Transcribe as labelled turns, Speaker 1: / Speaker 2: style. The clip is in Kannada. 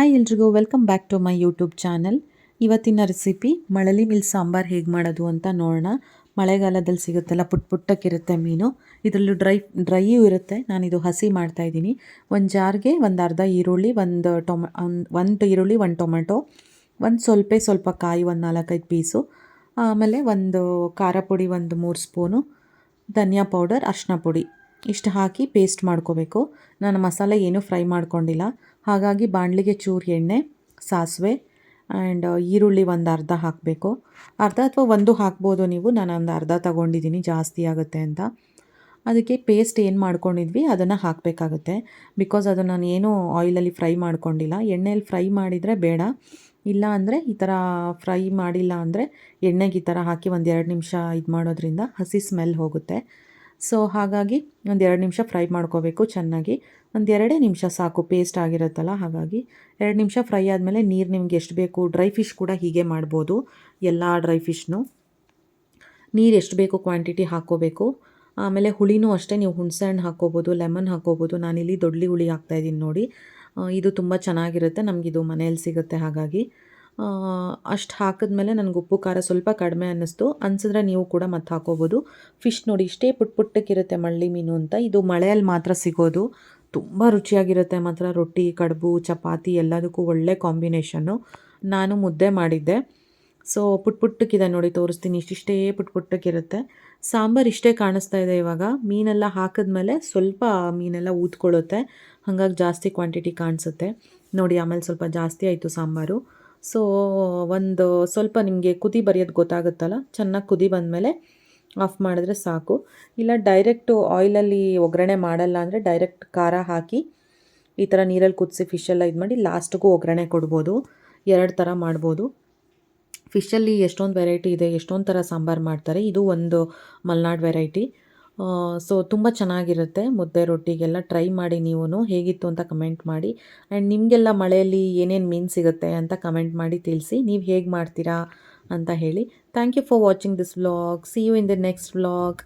Speaker 1: ಹಾಯ್ ಎಲ್ರಿಗೂ welcome back to my YouTube channel. ಇವತ್ತಿನ ರೆಸಿಪಿ ಮಳಲಿ ಮೀಲ್ ಸಾಂಬಾರು ಹೇಗೆ ಮಾಡೋದು ಅಂತ ನೋಡೋಣ. ಮಳೆಗಾಲದಲ್ಲಿ ಸಿಗುತ್ತಲ್ಲ, ಪುಟ್ಟಕ್ಕಿರುತ್ತೆ ಮೀನು. ಇದರಲ್ಲೂ ಡ್ರೈಯೂ ಇರುತ್ತೆ. ನಾನಿದು ಹಸಿ ಮಾಡ್ತಾಯಿದ್ದೀನಿ. ಒಂದು ಜಾರ್ಗೆ ಒಂದು ಅರ್ಧ ಈರುಳ್ಳಿ, ಒಂದು ಈರುಳ್ಳಿ, ಒಂದು ಟೊಮೆಟೊ, ಒಂದು ಸ್ವಲ್ಪ ಕಾಯಿ, ಒಂದು 4-5 ಪೀಸು, ಆಮೇಲೆ ಒಂದು ಖಾರ ಪುಡಿ ಒಂದು 3 ಸ್ಪೂನು, ಧನಿಯಾ ಪೌಡರ್, ಅರಿಶಿನ ಪುಡಿ ಇಷ್ಟು ಹಾಕಿ ಪೇಸ್ಟ್ ಮಾಡ್ಕೋಬೇಕು. ನಾನು ಮಸಾಲೆ ಏನೂ ಫ್ರೈ ಮಾಡ್ಕೊಂಡಿಲ್ಲ, ಹಾಗಾಗಿ ಬಾಣಲಿಗೆ ಚೂರು ಎಣ್ಣೆ, ಸಾಸಿವೆ ಆ್ಯಂಡ್ ಈರುಳ್ಳಿ ಒಂದು ಅರ್ಧ ಹಾಕಬೇಕು. ಅರ್ಧ ಅಥವಾ ಒಂದು ಹಾಕ್ಬೋದು ನೀವು. ನಾನು ಒಂದು ಅರ್ಧ ತಗೊಂಡಿದ್ದೀನಿ, ಜಾಸ್ತಿ ಆಗುತ್ತೆ ಅಂತ. ಅದಕ್ಕೆ ಪೇಸ್ಟ್ ಏನು ಮಾಡ್ಕೊಂಡಿದ್ವಿ ಅದನ್ನು ಹಾಕಬೇಕಾಗುತ್ತೆ. ಬಿಕಾಸ್ ಅದು ನಾನು ಏನೂ ಆಯಿಲಲ್ಲಿ ಫ್ರೈ ಮಾಡ್ಕೊಂಡಿಲ್ಲ. ಎಣ್ಣೆಯಲ್ಲಿ ಫ್ರೈ ಮಾಡಿದರೆ ಬೇಡ, ಇಲ್ಲ ಅಂದರೆ ಈ ಥರ ಫ್ರೈ ಮಾಡಿಲ್ಲ ಅಂದರೆ ಎಣ್ಣೆಗೆ ಈ ಥರ ಹಾಕಿ ಒಂದು 2 ನಿಮಿಷ ಇದು ಮಾಡೋದ್ರಿಂದ ಹಸಿ ಸ್ಮೆಲ್ ಹೋಗುತ್ತೆ. ಸೊ ಹಾಗಾಗಿ ಒಂದು 2 ನಿಮಿಷ ಫ್ರೈ ಮಾಡ್ಕೋಬೇಕು ಚೆನ್ನಾಗಿ. ಒಂದು 2 ನಿಮಿಷ ಸಾಕು, ಪೇಸ್ಟ್ ಆಗಿರುತ್ತಲ್ಲ. ಹಾಗಾಗಿ 2 ನಿಮಿಷ ಫ್ರೈ ಆದಮೇಲೆ ನೀರು ನಿಮ್ಗೆ ಎಷ್ಟು ಬೇಕು, ಡ್ರೈ ಫಿಶ್ ಕೂಡ ಹೀಗೆ ಮಾಡ್ಬೋದು. ಎಲ್ಲ ಡ್ರೈ ಫಿಶ್ನು ನೀರು ಎಷ್ಟು ಬೇಕು ಕ್ವಾಂಟಿಟಿ ಹಾಕ್ಕೋಬೇಕು. ಆಮೇಲೆ ಹುಳಿನೂ ಅಷ್ಟೇ, ನೀವು ಹುಣಸೆಹಣ್ಣು ಹಾಕ್ಕೋಬೋದು, ಲೆಮನ್ ಹಾಕ್ಕೋಬೋದು. ನಾನಿಲ್ಲಿ ದೊಡ್ಡ ಹುಳಿ ಹಾಕ್ತಾಯಿದ್ದೀನಿ ನೋಡಿ. ಇದು ತುಂಬ ಚೆನ್ನಾಗಿರುತ್ತೆ, ನಮಗಿದು ಮನೆಯಲ್ಲಿ ಸಿಗುತ್ತೆ. ಹಾಗಾಗಿ ಅಷ್ಟು ಹಾಕಿದ್ಮೇಲೆ ನನಗೆ ಉಪ್ಪು ಖಾರ ಸ್ವಲ್ಪ ಕಡಿಮೆ ಅನಿಸಿದ್ರೆ ನೀವು ಕೂಡ ಮತ್ತೆ ಹಾಕ್ಕೋಬೋದು. ಫಿಶ್ ನೋಡಿ ಇಷ್ಟೇ ಪುಟ್ಟಕ್ಕಿರುತ್ತೆ ಮಳ್ಳಿ ಮೀನು ಅಂತ. ಇದು ಮಳೆಯಲ್ಲಿ ಮಾತ್ರ ಸಿಗೋದು. ತುಂಬ ರುಚಿಯಾಗಿರುತ್ತೆ ಮಾತ್ರ. ರೊಟ್ಟಿ, ಕಡುಬು, ಚಪಾತಿ ಎಲ್ಲದಕ್ಕೂ ಒಳ್ಳೆ ಕಾಂಬಿನೇಷನ್ನು. ನಾನು ಮುದ್ದೆ ಮಾಡಿದ್ದೆ. ಸೊ ಪುಟ್ಟಕ್ಕಿದೆ ನೋಡಿ, ತೋರಿಸ್ತೀನಿ. ಇಷ್ಟಿಷ್ಟೇ ಪುಟ್ಟಕ್ಕಿರುತ್ತೆ. ಸಾಂಬಾರು ಇಷ್ಟೇ ಕಾಣಿಸ್ತಾ ಇದೆ. ಇವಾಗ ಮೀನೆಲ್ಲ ಹಾಕಿದ್ಮೇಲೆ ಸ್ವಲ್ಪ ಮೀನೆಲ್ಲ ಊದ್ಕೊಳ್ಳುತ್ತೆ, ಹಾಗಾಗಿ ಜಾಸ್ತಿ ಕ್ವಾಂಟಿಟಿ ಕಾಣಿಸುತ್ತೆ ನೋಡಿ. ಆಮೇಲೆ ಸ್ವಲ್ಪ ಜಾಸ್ತಿ ಆಯಿತು ಸಾಂಬಾರು. ಸೊ ಒಂದು ಸ್ವಲ್ಪ ನಿಮಗೆ ಕುದಿ ಬರೆಯೋದು ಗೊತ್ತಾಗುತ್ತಲ್ಲ, ಚೆನ್ನಾಗಿ ಕುದಿ ಬಂದಮೇಲೆ ಆಫ್ ಮಾಡಿದ್ರೆ ಸಾಕು. ಇಲ್ಲ ಡೈರೆಕ್ಟು ಆಯಿಲಲ್ಲಿ ಒಗ್ಗರಣೆ ಮಾಡಲ್ಲ ಅಂದರೆ ಡೈರೆಕ್ಟ್ ಖಾರ ಹಾಕಿ ಈ ಥರ ನೀರಲ್ಲಿ ಕುದಿಸಿ ಫಿಶೆಲ್ಲ ಇದು ಮಾಡಿ ಲಾಸ್ಟಿಗೂ ಒಗ್ಗರಣೆ ಕೊಡ್ಬೋದು. 2 ಥರ ಮಾಡ್ಬೋದು. ಫಿಶಲ್ಲಿ ಎಷ್ಟೊಂದು ವೆರೈಟಿ ಇದೆ, ಎಷ್ಟೊಂದು ಥರ ಸಾಂಬಾರು ಮಾಡ್ತಾರೆ. ಇದು ಒಂದು ಮಲೆನಾಡು ವೆರೈಟಿ. ಸೊ ತುಂಬ ಚೆನ್ನಾಗಿರುತ್ತೆ. ಮುದ್ದೆ ರೊಟ್ಟಿಗೆಲ್ಲ ಟ್ರೈ ಮಾಡಿ ನೀವು. ಹೇಗಿತ್ತು ಅಂತ ಕಮೆಂಟ್ ಮಾಡಿ. ಆ್ಯಂಡ್ ನಿಮಗೆಲ್ಲ ಮಳೆಯಲ್ಲಿ ಏನೇನು ಮೀನು ಸಿಗುತ್ತೆ ಅಂತ ಕಮೆಂಟ್ ಮಾಡಿ ತಿಳಿಸಿ. ನೀವು ಹೇಗೆ ಮಾಡ್ತೀರಾ ಅಂತ ಹೇಳಿ. Thank you for watching this vlog. See you in the next vlog.